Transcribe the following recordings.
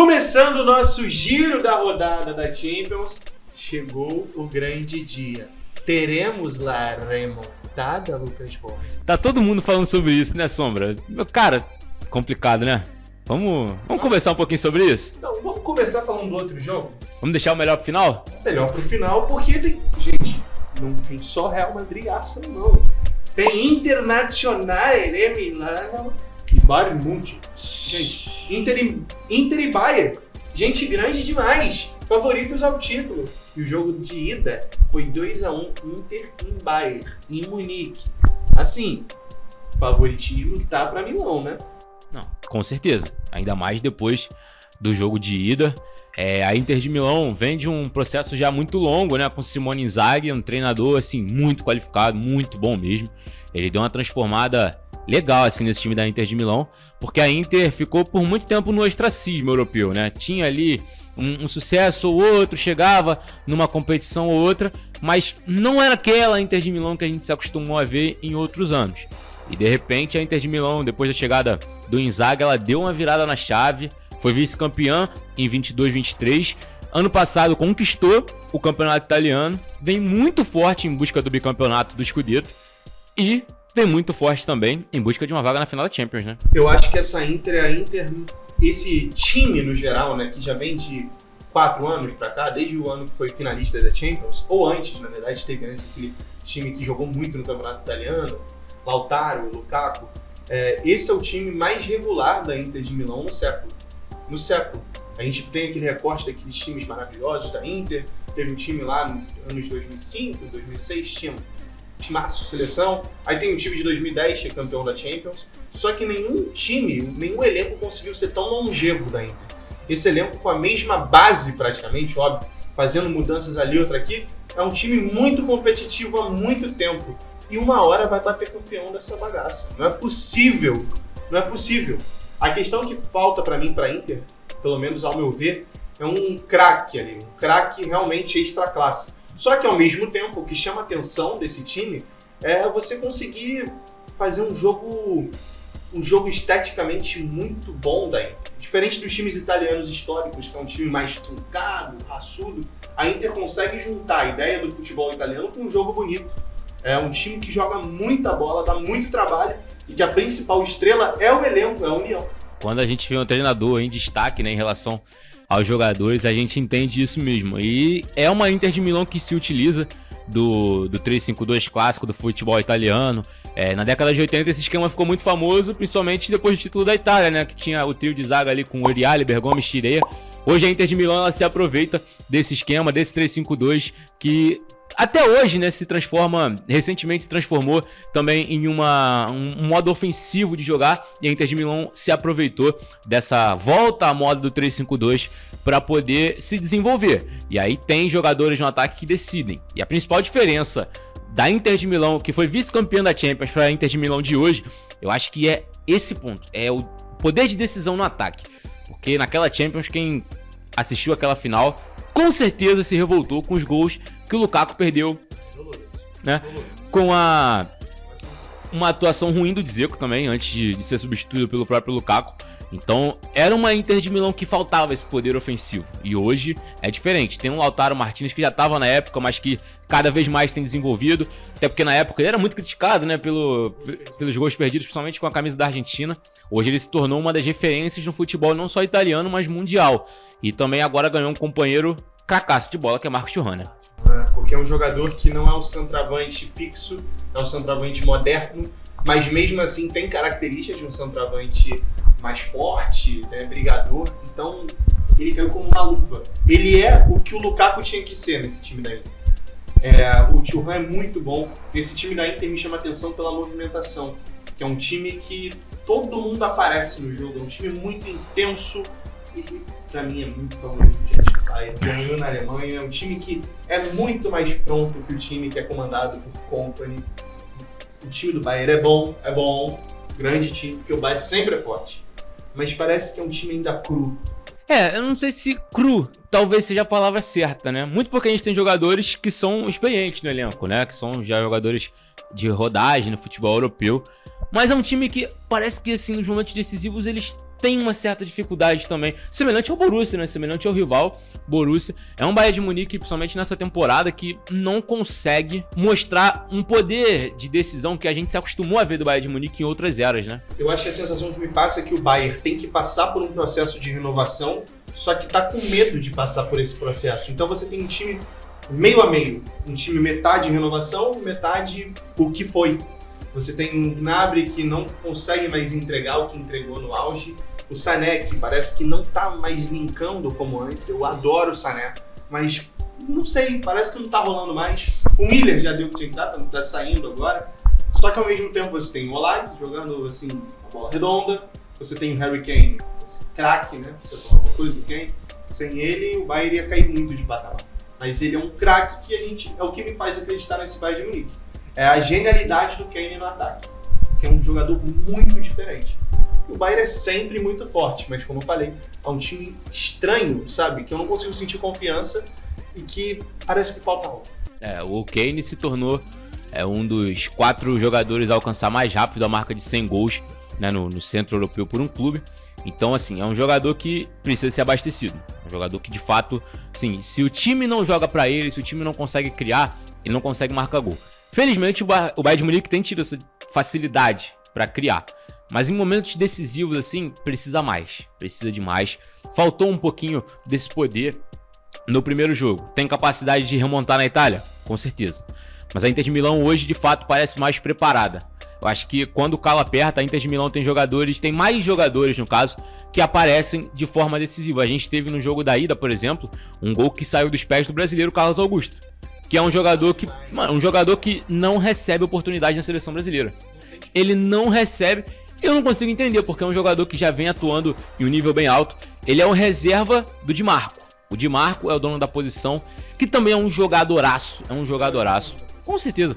Começando o nosso giro da rodada da Champions, chegou o grande dia. Teremos lá remontada, Lucas Borges? Tá todo mundo falando sobre isso, né, Sombra? Cara, complicado, né? Vamos conversar um pouquinho sobre isso? Então, vamos começar falando do outro jogo? Vamos deixar o melhor pro final? Melhor pro final, porque tem... Gente, não tem só Real Madrid e Arsenal, não. Tem Internazionale de Milano e Bayern Munique. Gente, Inter e Bayern. Gente grande demais. Favoritos ao título. E o jogo de ida foi 2-1 Inter em Bayern, em Munique. Assim, favoritismo tá pra Milão, né? Não, com certeza. Ainda mais depois do jogo de ida. A Inter de Milão vem de um processo já muito longo, né? Com Simone Inzaghi, um treinador assim, muito qualificado, muito bom mesmo. Ele deu uma transformada legal assim, nesse time da Inter de Milão, porque a Inter ficou por muito tempo no ostracismo europeu, né? Tinha ali um sucesso ou outro, chegava numa competição ou outra, mas não era aquela Inter de Milão que a gente se acostumou a ver em outros anos. E de repente a Inter de Milão, depois da chegada do Inzaghi, ela deu uma virada na chave, foi vice-campeã em 22-23. Ano passado conquistou o campeonato italiano, vem muito forte em busca do bicampeonato do Scudetto e vem muito forte também em busca de uma vaga na final da Champions, né? Eu acho que essa esse time no geral, né, que já vem de 4 anos pra cá, desde o ano que foi finalista da Champions, ou antes, na verdade, teve antes aquele time que jogou muito no campeonato italiano, Lautaro, Lukaku. Esse é o time mais regular da Inter de Milão no século. A gente tem aquele recorte daqueles times maravilhosos da Inter, teve um time lá nos anos 2005, 2006, tinha timaço, seleção. Aí tem o time de 2010, que é campeão da Champions. Só que nenhum elenco conseguiu ser tão longevo da Inter. Esse elenco com a mesma base praticamente, óbvio, fazendo mudanças ali, outra aqui, é um time muito competitivo há muito tempo. E uma hora vai bater campeão dessa bagaça. Não é possível. A questão que falta pra mim, pra Inter, pelo menos ao meu ver, é um craque ali. Um craque realmente extra classe. Só que ao mesmo tempo, o que chama a atenção desse time é você conseguir fazer um jogo esteticamente muito bom da Inter. Diferente dos times italianos históricos, que é um time mais truncado, raçudo, a Inter consegue juntar a ideia do futebol italiano com um jogo bonito. É um time que joga muita bola, dá muito trabalho e que a principal estrela é o elenco, é a união. Quando a gente vê um treinador em destaque, né, em relação aos jogadores, a gente entende isso mesmo. E é uma Inter de Milão que se utiliza do 3-5-2 clássico do futebol italiano. Na década de 80 esse esquema ficou muito famoso, principalmente depois do título da Itália, né, que tinha o trio de zaga ali com Oriali, Bergomi e Scirea. Hoje a Inter de Milão ela se aproveita desse esquema, desse 3-5-2 que até hoje, né, recentemente se transformou também em um modo ofensivo de jogar, e a Inter de Milão se aproveitou dessa volta à moda do 3-5-2 para poder se desenvolver. E aí tem jogadores no ataque que decidem. E a principal diferença da Inter de Milão, que foi vice-campeã da Champions, para a Inter de Milão de hoje, eu acho que é esse ponto, é o poder de decisão no ataque. Porque naquela Champions, quem assistiu aquela final, com certeza se revoltou com os gols que o Lukaku perdeu, né? Com uma atuação ruim do Dzeko também, antes de ser substituído pelo próprio Lukaku. Então, era uma Inter de Milão que faltava esse poder ofensivo. E hoje é diferente. Tem um Lautaro Martinez que já estava na época, mas que cada vez mais tem desenvolvido. Até porque na época ele era muito criticado, né, pelos gols perdidos, principalmente com a camisa da Argentina. Hoje ele se tornou uma das referências no futebol não só italiano, mas mundial. E também agora ganhou um companheiro cracaço de bola, que é Marcos Thuram. Porque é um jogador que não é um centroavante fixo, é um centroavante moderno, mas mesmo assim tem características de um centroavante mais forte, né, brigador. Então ele caiu como uma luva. Ele é o que o Lukaku tinha que ser nesse time da Inter. O Thuram é muito bom. Esse time da Inter me chama a atenção pela movimentação, que é um time que todo mundo aparece no jogo, é um time muito intenso e pra mim é muito favorito de Bayern. Ganhou na Alemanha, é um time que é muito mais pronto que o time que é comandado por Kompany. O time do Bayern é bom, grande time, porque o Bayern sempre é forte. Mas parece que é um time ainda cru. Eu não sei se cru talvez seja a palavra certa, né? Muito porque a gente tem jogadores que são experientes no elenco, né? Que são já jogadores de rodagem no futebol europeu. Mas é um time que parece que, assim, nos momentos decisivos eles tem uma certa dificuldade também, semelhante ao Borussia, né? Semelhante ao rival Borussia. É um Bayern de Munique, principalmente nessa temporada, que não consegue mostrar um poder de decisão que a gente se acostumou a ver do Bayern de Munique em outras eras, né? Eu acho que a sensação que me passa é que o Bayern tem que passar por um processo de renovação, só que tá com medo de passar por esse processo. Então você tem um time meio a meio, um time metade renovação, metade o que foi. Você tem um Gnabry que não consegue mais entregar o que entregou no auge. O Sané, que parece que não tá mais linkando como antes. Eu adoro o Sané, mas não sei, parece que não tá rolando mais. O Miller já deu o que tinha que dar, tá saindo agora. Só que ao mesmo tempo você tem o Olaj jogando assim, a bola redonda. Você tem o Harry Kane, craque, né? Você fala uma coisa do Kane. Sem ele, o Bayern ia cair muito de patamar. Mas ele é um craque que é o que me faz acreditar nesse Bayern de Munique. É a genialidade do Kane no ataque, que é um jogador muito diferente. E o Bayern é sempre muito forte, mas como eu falei, é um time estranho, sabe? Que eu não consigo sentir confiança e que parece que falta algo. O Kane se tornou um dos 4 jogadores a alcançar mais rápido a marca de 100 gols, né, no centro europeu por um clube. Então, assim, é um jogador que precisa ser abastecido. Um jogador que, de fato, assim, se o time não joga pra ele, se o time não consegue criar, ele não consegue marcar gol. Felizmente, o Bayern de Munique tem tido essa facilidade para criar. Mas em momentos decisivos, assim, precisa de mais. Faltou um pouquinho desse poder no primeiro jogo. Tem capacidade de remontar na Itália? Com certeza. Mas a Inter de Milão hoje, de fato, parece mais preparada. Eu acho que quando o calo aperta, a Inter de Milão tem mais jogadores, no caso, que aparecem de forma decisiva. A gente teve no jogo da ida, por exemplo, um gol que saiu dos pés do brasileiro Carlos Augusto, que é um jogador que não recebe oportunidade na seleção brasileira. Ele não recebe, eu não consigo entender, porque é um jogador que já vem atuando em um nível bem alto. Ele é um reserva do Di Marco. O Di Marco é o dono da posição, que também é um jogadoraço, com certeza.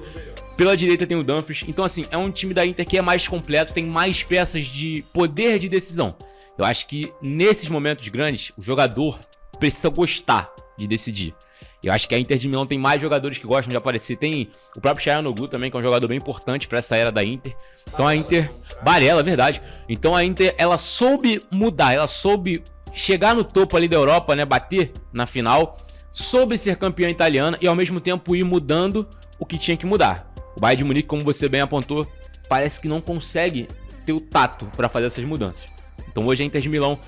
Pela direita tem o Dumfries. Então, assim, é um time da Inter que é mais completo, tem mais peças de poder de decisão. Eu acho que nesses momentos grandes, o jogador precisa gostar de decidir. Eu acho que a Inter de Milão tem mais jogadores que gostam de aparecer. Tem o próprio Çalhanoğlu também, que é um jogador bem importante para essa era da Inter. Então a Inter... Barella, verdade. Então a Inter, ela soube mudar, ela soube chegar no topo ali da Europa, né? Bater na final. Soube ser campeã italiana e ao mesmo tempo ir mudando o que tinha que mudar. O Bayern de Munique, como você bem apontou, parece que não consegue ter o tato para fazer essas mudanças. Então hoje a Inter de Milão,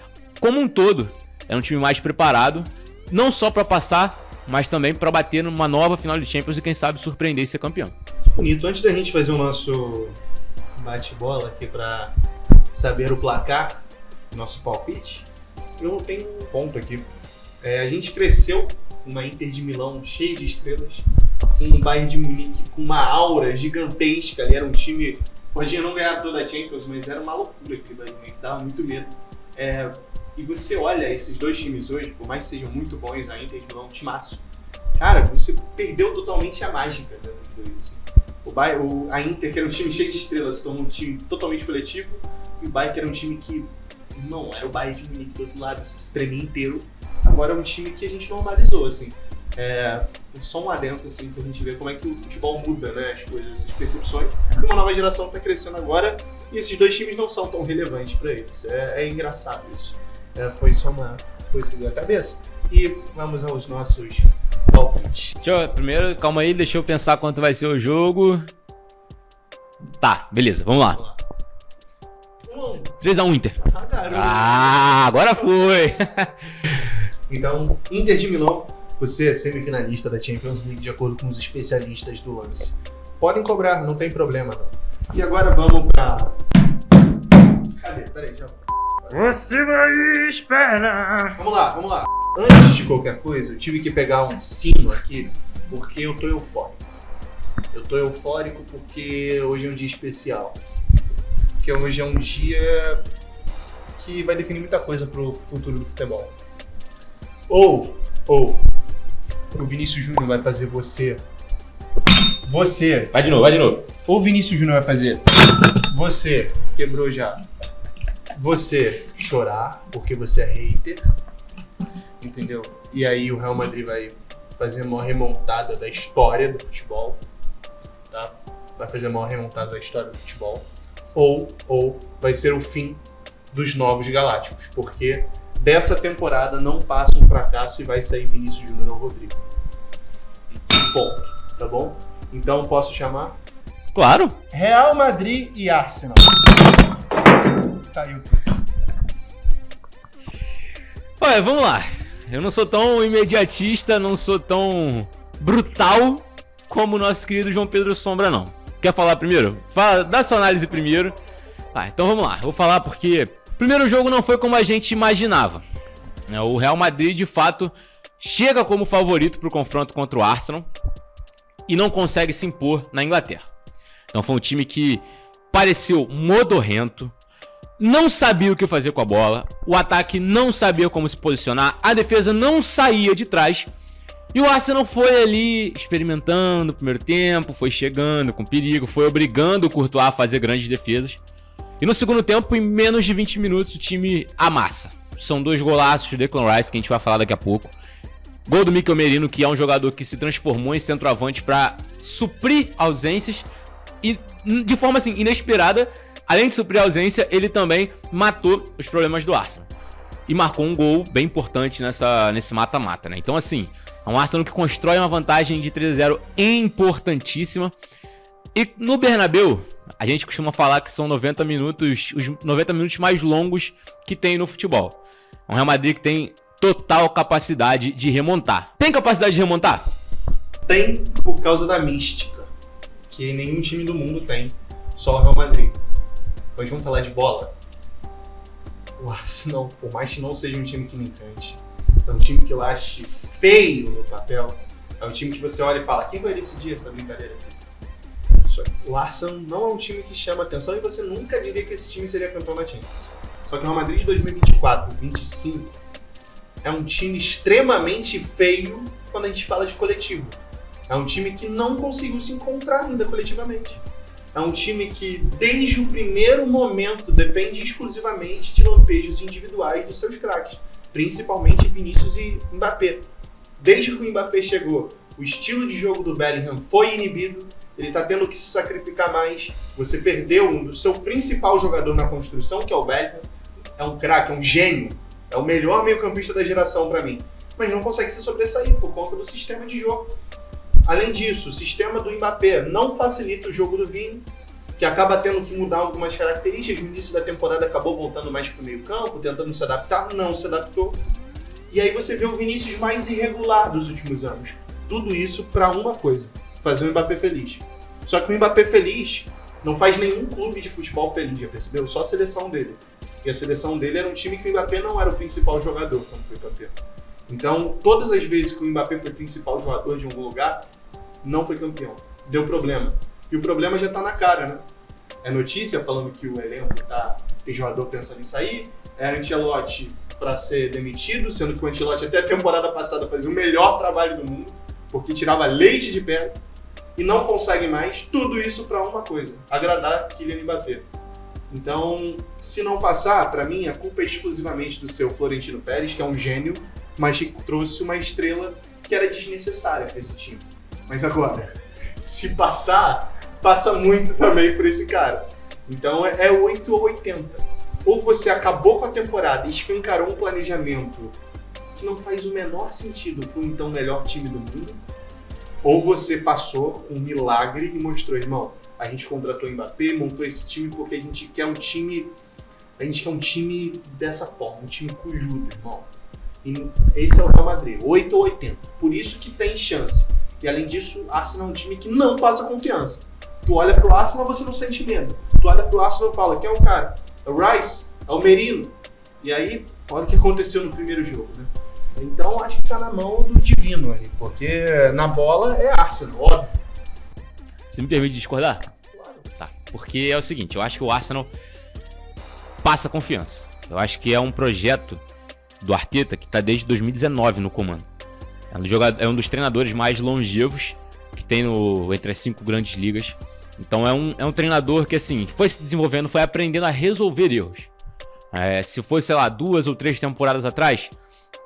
como um todo, é um time mais preparado, não só para passar, mas também para bater numa nova final de Champions e quem sabe surpreender e ser campeão. Bonito. Antes da gente fazer o nosso bate-bola aqui para saber o placar, nosso palpite, eu tenho um ponto aqui. A gente cresceu com uma Inter de Milão cheia de estrelas, com um Bayern de Munique com uma aura gigantesca. Ali era um time, podia não ganhar toda a Champions, mas era uma loucura aquele Bayern de Munique, dava muito medo. E você olha esses dois times hoje, por mais que sejam muito bons, a Inter de Milão é um timaço. Cara, você perdeu totalmente a mágica, né, dos dois, assim. A Inter, que era um time cheio de estrelas, se tornou um time totalmente coletivo, e o Bayern, que era um time que não era o Bayern de Munique do outro lado, se tremia inteiro. Agora é um time que a gente normalizou, assim. Só um adentro, assim, pra gente ver como é que o futebol muda, né, as coisas, as percepções. E uma nova geração tá crescendo agora, e esses dois times não são tão relevantes pra eles. É engraçado isso. Foi só uma coisa que deu a cabeça. E vamos aos nossos palpites. Primeiro, calma aí, deixa eu pensar quanto vai ser o jogo. Tá, beleza, vamos lá. 3x1 Inter. Agora foi. Então, Inter de Milão, você é semifinalista da Champions League de acordo com os especialistas do lance. Podem cobrar, não tem problema não. E agora vamos pra... Cadê? Peraí, já Você vai esperar. Vamos lá. Antes de qualquer coisa, eu tive que pegar um sino aqui, porque eu tô eufórico. Eu tô eufórico porque hoje é um dia especial. Porque hoje é um dia que vai definir muita coisa pro futuro do futebol. Ou o Vinícius Júnior vai fazer você. Vai de novo. Ou o Vinícius Júnior vai fazer você. Quebrou já. Você chorar porque você é hater. Entendeu? E aí o Real Madrid vai fazer a maior remontada da história do futebol. Tá? Vai fazer a maior remontada da história do futebol. Ou vai ser o fim dos Novos Galácticos, porque dessa temporada não passa um fracasso e vai sair Vinícius Júnior ou Rodrigo. Ponto, tá bom? Então posso chamar? Claro. Real Madrid e Arsenal. Caiu. Olha, vamos lá. Eu não sou tão imediatista, não sou tão brutal como o nosso querido João Pedro Sombra, não. Quer falar primeiro? Dá sua análise primeiro. Então vamos lá. Vou falar porque o primeiro jogo não foi como a gente imaginava. O Real Madrid, de fato, chega como favorito para o confronto contra o Arsenal e não consegue se impor na Inglaterra. Então foi um time que pareceu modorrento, não sabia o que fazer com a bola, o ataque não sabia como se posicionar, a defesa não saía de trás e o Arsenal foi ali experimentando o primeiro tempo, foi chegando com perigo, foi obrigando o Courtois a fazer grandes defesas. E no segundo tempo, em menos de 20 minutos, o time amassa. São 2 golaços do Declan Rice, que a gente vai falar daqui a pouco. Gol do Mikel Merino, que é um jogador que se transformou em centroavante para suprir ausências e, de forma assim, inesperada, além de suprir a ausência, ele também matou os problemas do Arsenal. E marcou um gol bem importante nesse mata-mata, né? Então, assim, é um Arsenal que constrói uma vantagem de 3-0 importantíssima. E no Bernabéu, a gente costuma falar que são 90 minutos, os 90 minutos mais longos que tem no futebol. É um Real Madrid que tem total capacidade de remontar. Tem capacidade de remontar? Tem, por causa da mística, que nenhum time do mundo tem, só o Real Madrid. Mas vamos falar de bola? O Arsenal, por mais que não seja um time que me encante, é um time que eu ache feio no papel, é um time que você olha e fala, quem vai decidir essa brincadeira aqui? O Arsenal não é um time que chama atenção e você nunca diria que esse time seria campeão da Champions. Só que o Real Madrid de 2024-25 é um time extremamente feio quando a gente fala de coletivo. É um time que não conseguiu se encontrar ainda coletivamente. É um time que, desde o primeiro momento, depende exclusivamente de lampejos individuais dos seus craques, principalmente Vinícius e Mbappé. Desde que o Mbappé chegou, o estilo de jogo do Bellingham foi inibido, ele está tendo que se sacrificar mais. Você perdeu um do seu principal jogador na construção, que é o Bellingham. É um craque, é um gênio, é o melhor meio-campista da geração para mim. Mas não consegue se sobressair por conta do sistema de jogo. Além disso, o sistema do Mbappé não facilita o jogo do Vini, que acaba tendo que mudar algumas características. No início da temporada acabou voltando mais para o meio-campo, tentando se adaptar, não se adaptou. E aí você vê o Vinícius mais irregular dos últimos anos. Tudo isso para uma coisa, fazer o Mbappé feliz. Só que o Mbappé feliz não faz nenhum clube de futebol feliz, já percebeu? Só a seleção dele. E a seleção dele era um time que o Mbappé não era o principal jogador quando foi campeão. Então, todas as vezes que o Mbappé foi principal jogador de algum lugar, não foi campeão. Deu problema. E o problema já tá na cara, né? É notícia falando que o elenco tem jogador pensando em sair, é Ancelotti para ser demitido, sendo que o Ancelotti até a temporada passada fazia o melhor trabalho do mundo, porque tirava leite de pedra, e não consegue mais. Tudo isso para uma coisa, agradar Kylian Mbappé. Então, se não passar, para mim, a culpa é exclusivamente do seu Florentino Pérez, que é um gênio, mas que trouxe uma estrela que era desnecessária para esse time. Mas agora, se passar, passa muito também por esse cara. Então é 8 ou 80. Ou você acabou com a temporada e escancarou um planejamento que não faz o menor sentido para o então melhor time do mundo, ou você passou um milagre e mostrou, irmão, a gente contratou o Mbappé, montou esse time porque a gente quer um time dessa forma, um time colhudo, irmão. E esse é o Real Madrid, 8 ou 80. Por isso que tem chance. E além disso, o Arsenal é um time que não passa confiança. Tu olha pro Arsenal, você não sente medo. Tu olha pro Arsenal e fala, quem é o cara? É o Rice? É o Merino? E aí, olha o que aconteceu no primeiro jogo, né? Então, acho que tá na mão do divino ali, porque na bola é Arsenal, óbvio. Você me permite discordar? Claro. Tá, porque é o seguinte, eu acho que o Arsenal passa confiança. Eu acho que é um projeto do Arteta que tá desde 2019 no comando. É um dos treinadores mais longevos que tem entre as 5 grandes ligas. Então é um treinador que assim, foi se desenvolvendo, foi aprendendo a resolver erros. Se fosse, sei lá, 2 ou 3 temporadas atrás,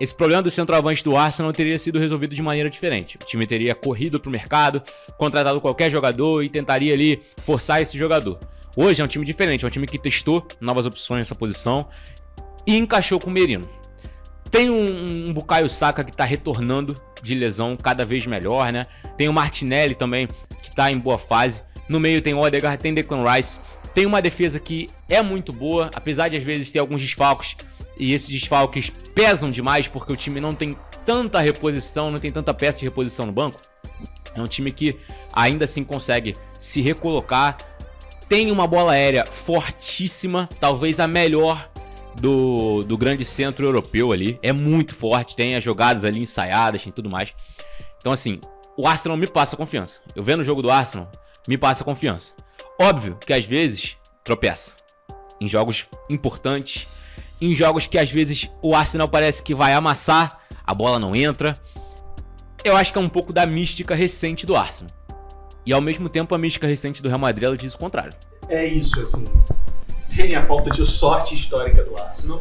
esse problema do centroavante do Arsenal teria sido resolvido de maneira diferente. O time teria corrido pro mercado, contratado qualquer jogador e tentaria ali forçar esse jogador. Hoje é um time diferente, é um time que testou novas opções nessa posição e encaixou com o Merino. Tem um Bukayo Saka que tá retornando de lesão cada vez melhor, né? Tem o Martinelli também, que tá em boa fase. No meio tem o Odegaard, tem Declan Rice. Tem uma defesa que é muito boa, apesar de às vezes ter alguns desfalques. E esses desfalques pesam demais porque o time não tem tanta reposição, não tem tanta peça de reposição no banco. É um time que ainda assim consegue se recolocar. Tem uma bola aérea fortíssima, talvez a melhor do grande centro europeu ali. É muito forte, tem as jogadas ali ensaiadas e tudo mais. Então assim, o Arsenal me passa confiança. Eu vendo o jogo do Arsenal, me passa confiança. Óbvio que às vezes tropeça. Em jogos importantes, em jogos que às vezes o Arsenal parece que vai amassar, a bola não entra. Eu acho que é um pouco da mística recente do Arsenal. E ao mesmo tempo a mística recente do Real Madrid ela diz o contrário. É isso, assim. Tem a falta de sorte histórica do Arsenal,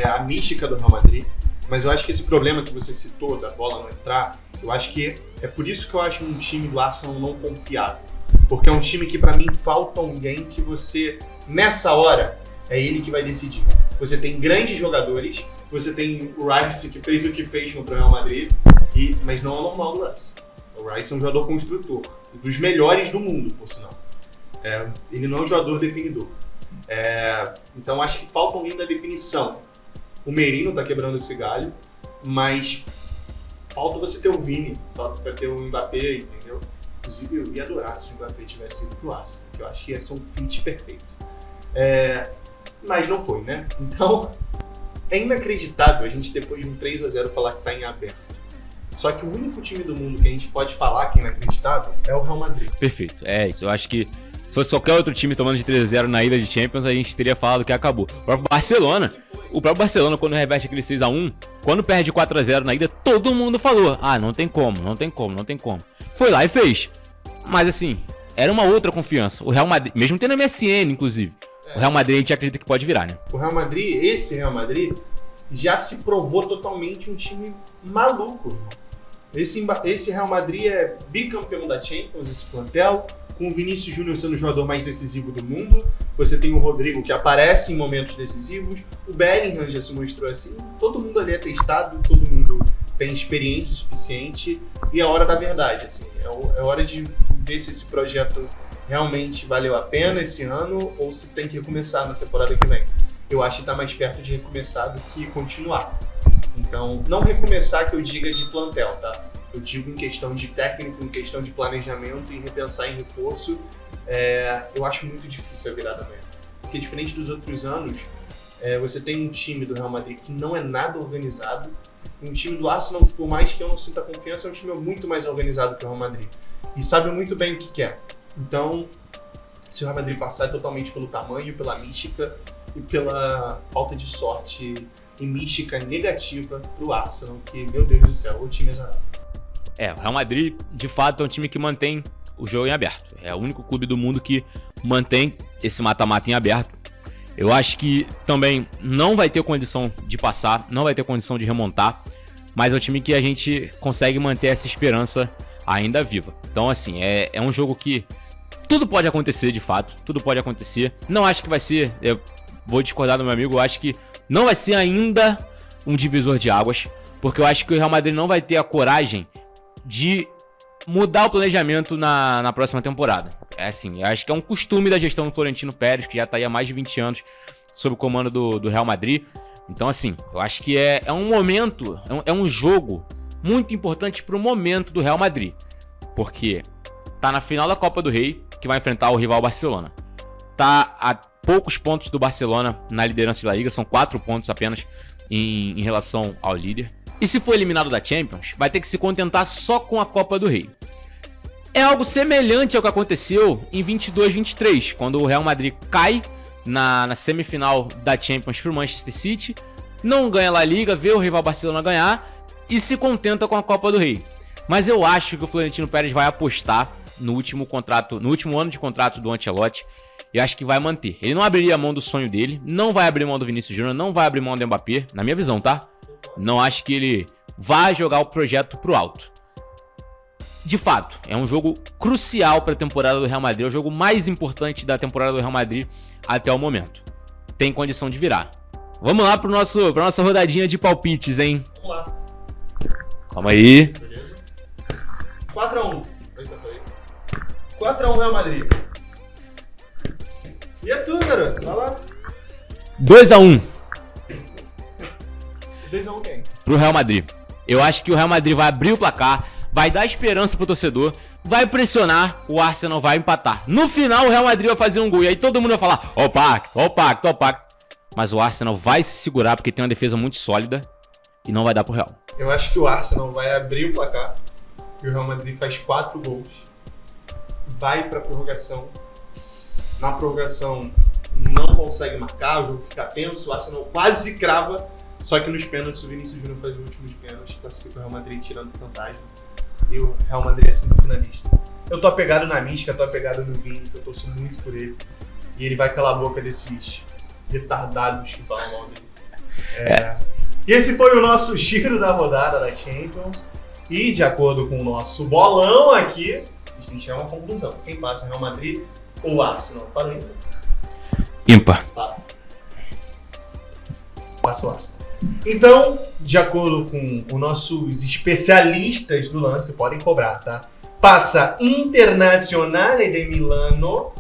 a mística do Real Madrid, mas eu acho que esse problema que você citou da bola não entrar, eu acho que é por isso que eu acho um time do Arsenal não confiável. Porque é um time que pra mim falta alguém que você, nessa hora, é ele que vai decidir. Você tem grandes jogadores, você tem o Rice que fez o que fez contra o Real Madrid, mas não é normal o Rice. O Rice é um jogador construtor, dos melhores do mundo, por sinal. Ele não é um jogador definidor. Então acho que falta alguém da definição. O Merino tá quebrando esse galho, mas falta você ter o Vini, falta pra ter o Mbappé, entendeu? Inclusive eu ia adorar se o Mbappé tivesse ido pro Arsenal, porque eu acho que ia ser um fit perfeito. Mas não foi, né? Então é inacreditável a gente depois de um 3-0 falar que tá em aberto. Só que o único time do mundo que a gente pode falar que é inacreditável é o Real Madrid. Perfeito, é isso. Eu acho que se fosse qualquer outro time tomando de 3-0 na ida de Champions, a gente teria falado que acabou. O próprio Barcelona, quando reveste aquele 6-1, quando perde 4-0 na ida, todo mundo falou: não tem como. Foi lá e fez. Mas assim, era uma outra confiança. O Real Madrid, mesmo tendo a MSN, inclusive, o Real Madrid a gente acredita que pode virar, né? O Real Madrid, esse Real Madrid, já se provou totalmente um time maluco, irmão. Esse Real Madrid é bicampeão da Champions, esse plantel, com o Vinícius Júnior sendo o jogador mais decisivo do mundo. Você tem o Rodrigo, que aparece em momentos decisivos. O Bellingham já se mostrou assim. Todo mundo ali é testado, todo mundo tem experiência suficiente. E é a hora da verdade, assim. É hora de ver se esse projeto realmente valeu a pena esse ano ou se tem que recomeçar na temporada que vem. Eu acho que está mais perto de recomeçar do que continuar. Então, não recomeçar que eu diga de plantel, tá? Eu digo em questão de técnico, em questão de planejamento e repensar em reforço. Eu acho muito difícil a virada mesmo. Porque diferente dos outros anos, você tem um time do Real Madrid que não é nada organizado, um time do Arsenal que, por mais que eu não sinta confiança, é um time muito mais organizado que o Real Madrid. E sabe muito bem o que quer. Então, se o Real Madrid passar, é totalmente pelo tamanho, pela mística e pela falta de sorte e mística negativa pro Arsenal, que, meu Deus do céu, o time exarado. O Real Madrid, de fato, é um time que mantém o jogo em aberto. É o único clube do mundo que mantém esse mata-mata em aberto. Eu acho que também não vai ter condição de passar, não vai ter condição de remontar, mas é um time que a gente consegue manter essa esperança ainda viva. Então, assim, é um jogo que tudo pode acontecer, de fato, tudo pode acontecer. Não acho que vai ser, eu vou discordar do meu amigo, eu acho que não vai ser ainda um divisor de águas, porque eu acho que o Real Madrid não vai ter a coragem de mudar o planejamento na próxima temporada. Eu acho que é um costume da gestão do Florentino Pérez, que já está aí há mais de 20 anos sob o comando do Real Madrid. Então, assim, eu acho que é um momento, é um jogo muito importante para o momento do Real Madrid, porque tá na final da Copa do Rei, que vai enfrentar o rival Barcelona. Tá a poucos pontos do Barcelona na liderança da Liga, são 4 pontos apenas em relação ao líder. E se for eliminado da Champions, vai ter que se contentar só com a Copa do Rei. É algo semelhante ao que aconteceu em 22-23, quando o Real Madrid cai na semifinal da Champions pro Manchester City, não ganha a La Liga, vê o rival Barcelona ganhar e se contenta com a Copa do Rei. Mas eu acho que o Florentino Pérez vai apostar no último ano de contrato do Ancelotti. Eu acho que vai manter. Ele não abriria a mão do sonho dele, não vai abrir mão do Vinícius Júnior, não vai abrir mão do Mbappé, na minha visão, tá? Não acho que ele vai jogar o projeto pro alto. de fato, é um jogo crucial para a temporada do Real Madrid, é o jogo mais importante da temporada do Real Madrid até o momento. Tem condição de virar. Vamos lá para nossa rodadinha de palpites, hein? Vamos lá. Calma aí. Beleza? 4x1. 4x1 Real Madrid. E é tu, garoto? Vai lá. 2x1 2x1 quem? pro Real Madrid. Eu acho que o Real Madrid vai abrir o placar, vai dar esperança pro torcedor, vai pressionar, o Arsenal vai empatar. No final, o Real Madrid vai fazer um gol. E aí todo mundo vai falar, ó o pacto, ó o pacto, ó o pacto. Mas o Arsenal vai se segurar porque tem uma defesa muito sólida e não vai dar pro Real. Eu acho que o Arsenal vai abrir o placar e o Real Madrid faz 4 gols. Vai pra prorrogação. Na prorrogação não consegue marcar, o jogo fica tenso, o Arsenal quase crava. Só que nos pênaltis, o Vinícius Júnior faz os últimos pênaltis, classifica o Real Madrid tirando fantasma. E o Real Madrid é semifinalista. Eu tô apegado na mística, tô apegado no Vini, que eu torço muito por ele. E ele vai calar a boca desses retardados que falam mal dele. E esse foi o nosso giro da rodada da Champions. E de acordo com o nosso bolão aqui, a gente tem que chegar a uma conclusão. Quem passa, Real Madrid ou Arsenal? Para o ímpar. Ímpar. Passa o Arsenal. Então, de acordo com os nossos especialistas do lance, podem cobrar, tá? Passa Internazionale de Milano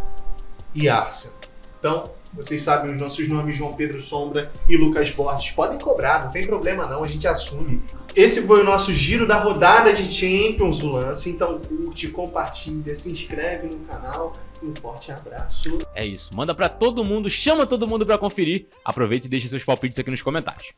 e Arsenal. Então, vocês sabem os nossos nomes, João Pedro Sombra e Lucas Borges. Podem cobrar, não tem problema não, a gente assume. Esse foi o nosso giro da rodada de Champions do lance. Então curte, compartilha, se inscreve no canal. Um forte abraço. É isso, manda pra todo mundo, chama todo mundo pra conferir. Aproveita e deixa seus palpites aqui nos comentários.